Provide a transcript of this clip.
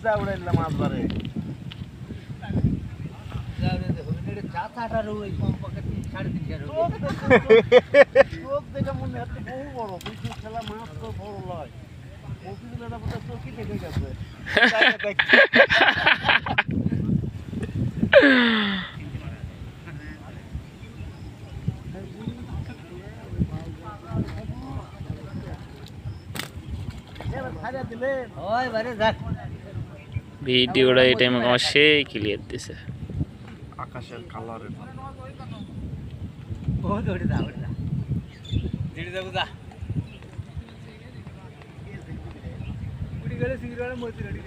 যা উড়াইলাম মাছ ধরে চোখ দেখে মনে এত বহু বড় বুঝছি খেলা মাছ তো বড় লয় মফিজুলের মধ্যে চোখই দেখে গেছে ভিডিওটা এই টাইমে আমার সেই ক্লিয়ার দিছে আকাশের কালারের গেলে সিগরেট মতি রেডি